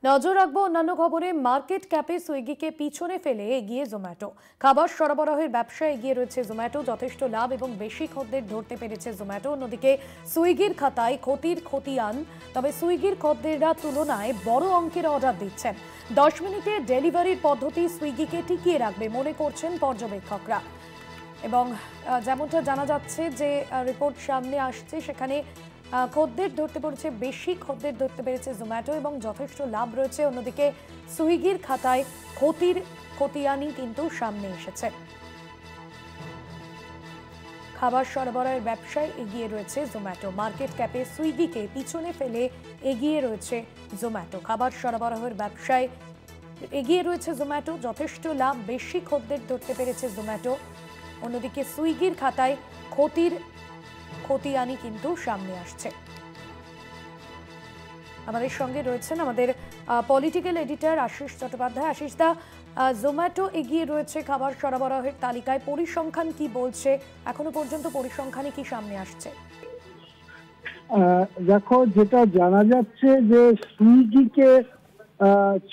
নজর রাখবো অন্যান্য খবরে। মার্কেট ক্যাপে সুইগিকে পিছনে ফেলে এগিয়ে জোম্যাটো। খাবার সরবরাহের ব্যবসায় এগিয়ে রয়েছে জোম্যাটো। যথেষ্ট লাভ এবং বেশি খদ্দের ধরতে পেরেছে জোম্যাটো। অন্যদিকে সুইগির খাতায় ক্ষতির খতিয়ান। তবে সুইগির খদ্দেররা তুলনায় বড় অঙ্কের অর্ডার দিচ্ছেন। 10 মিনিটে ডেলিভারির পদ্ধতি সুইগিকে টিকিয়ে রাখবে মনে করছেন পর্যবেক্ষকরা। এবং যেমনটা জানা যাচ্ছে যে রিপোর্ট সামনে আসছে, সেখানে খদ্দের ধরতে পেরেছে, বেশি খদ্দের ধরতে পেরেছে জোম্যাটো এবং যথেষ্ট লাভ রয়েছে। অন্যদিকে সুইগির খাতায় খতিয়ানি কিন্তু সামনে এসেছে। খাবার সরবরাহের ব্যবসায় এগিয়ে রয়েছে জোম্যাটো। মার্কেট ক্যাপে সুইগিকে পিছনে ফেলে এগিয়ে রয়েছে জোম্যাটো। খাবার সরবরাহের ব্যবসায় এগিয়ে রয়েছে জোম্যাটো। যথেষ্ট লাভ, বেশি খদ্দের ধরতে পেরেছে জোম্যাটো। অন্যদিকে সুইগির খাতায় খতিয়ানি কিন্তু সামনে আসছে। আমাদের সঙ্গে রয়েছেন আমাদের পলিটিক্যাল এডিটর আশিস চট্টোপাধ্যায়। আশিস দা, জোম্যাটো এগিয়ে রয়েছে খাবার সরবরাহের তালিকায়, পরিসংখ্যান কি বলছে? এখনো পর্যন্ত পরিসংখ্যানে কি সামনে আসছে? দেখো, যেটা জানা যাচ্ছে যে সুইগিকে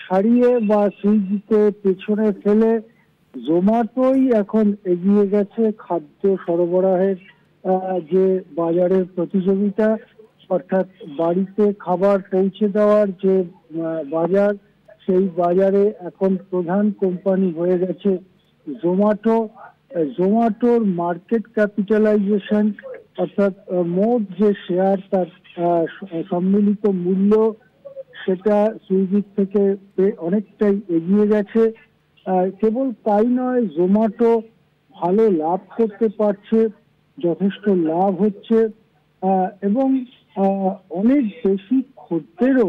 ছাড়িয়ে বা সুইগিকে পেছনে ফেলে জোম্যাটোই এখন এগিয়ে গেছে খাদ্য সরবরাহের যে বাজারের প্রতিযোগিতা, অর্থাৎ বাড়িতে খাবার পৌঁছে দেওয়ার যে বাজার, সেই বাজারে এখন প্রধান কোম্পানি হয়ে গেছে জোম্যাটো। জোম্যাটোর মার্কেট ক্যাপিটালাইজেশন, অর্থাৎ মোট যে শেয়ার, তার সম্মিলিত মূল্য, সেটা সুইগির থেকে অনেকটাই এগিয়ে গেছে। কেবল তাই নয়, জোম্যাটো ভালো লাভ করতে পারছে, যথেষ্ট লাভ হচ্ছে এবং অনেক বেশি খদ্দেরও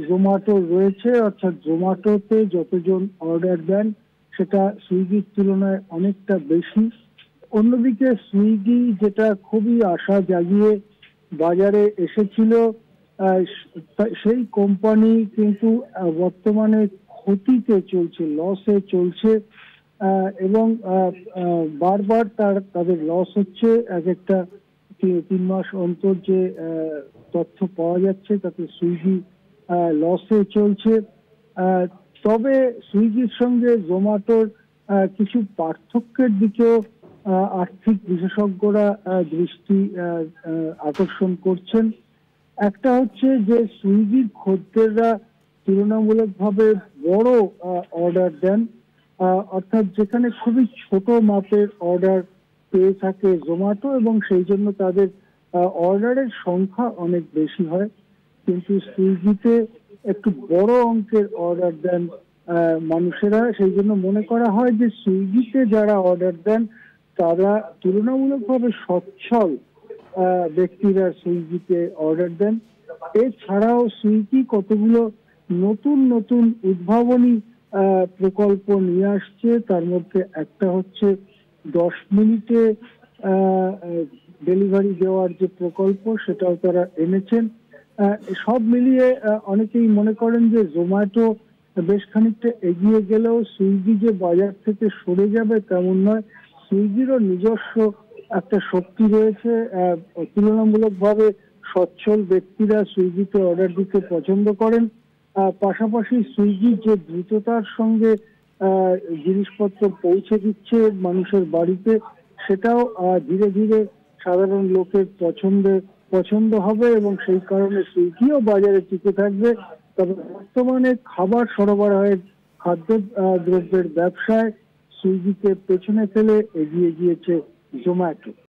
জোম্যাটো রয়েছে। অর্থাৎ জোম্যাটোতে যতজন অর্ডার দেন সেটা সুইগির তুলনায় অনেকটা বেশি। অন্যদিকে সুইগি যেটা খুবই আশা জাগিয়ে বাজারে এসেছিল, সেই কোম্পানি কিন্তু বর্তমানে ক্ষতিতে চলছে, লসে চলছে এবং বারবার তাদের লস হচ্ছে। এক একটা 3 মাস অন্তর যে তথ্য পাওয়া যাচ্ছে তাতে সুইগি লসে চলছে। তবে সুইগির সঙ্গে জোম্যাটোর কিছু পার্থক্যের দিকেও আর্থিক বিশেষজ্ঞরা দৃষ্টি আকর্ষণ করছেন। একটা হচ্ছে যে সুইগির খদ্দেররা তুলনামূলকভাবে বড় অর্ডার দেন, অর্থাৎ যেখানে খুবই ছোট মাপের অর্ডার পেয়ে থাকে জোম্যাটো, এবং সেই জন্য তাদের অর্ডারের সংখ্যা অনেক বেশি হয়। কিন্তু সুইগিতে একটু বড় অঙ্কের অর্ডার দেন মানুষেরা, সেই জন্য মনে করা হয় যে সুইগিতে যারা অর্ডার দেন তারা তুলনামূলকভাবে সচ্ছল ব্যক্তিরা সুইগিতে অর্ডার দেন। এছাড়াও সুইগি কতগুলো নতুন নতুন উদ্ভাবনী প্রকল্প নিয়ে আসছে। তার মধ্যে একটা হচ্ছে 10 মিনিটে ডেলিভারি দেওয়ার যে প্রকল্প, সেটাও তারা এনেছেন। সব মিলিয়ে অনেকেই মনে করেন যে জোম্যাটো বেশ খানিকটা এগিয়ে গেলেও সুইগি যে বাজার থেকে সরে যাবে তেমন নয়। সুইগিরও নিজস্ব একটা শক্তি রয়েছে। তুলনামূলকভাবে সচ্ছল ব্যক্তিরা সুইগিতে অর্ডার দিতে পছন্দ করেন। পাশাপাশি সুইগি যে দ্রুততার সঙ্গে জিনিসপত্র পৌঁছে দিচ্ছে মানুষের বাড়িতে, সেটাও ধীরে ধীরে সাধারণ লোকের পছন্দ হবে এবং সেই কারণে সুইগিও বাজারে টিকে থাকবে। তবে বর্তমানে খাবার সরবরাহের, খাদ্য দ্রব্যের ব্যবসায় সুইগিকে পেছনে ফেলে এগিয়ে গিয়েছে জোম্যাটো।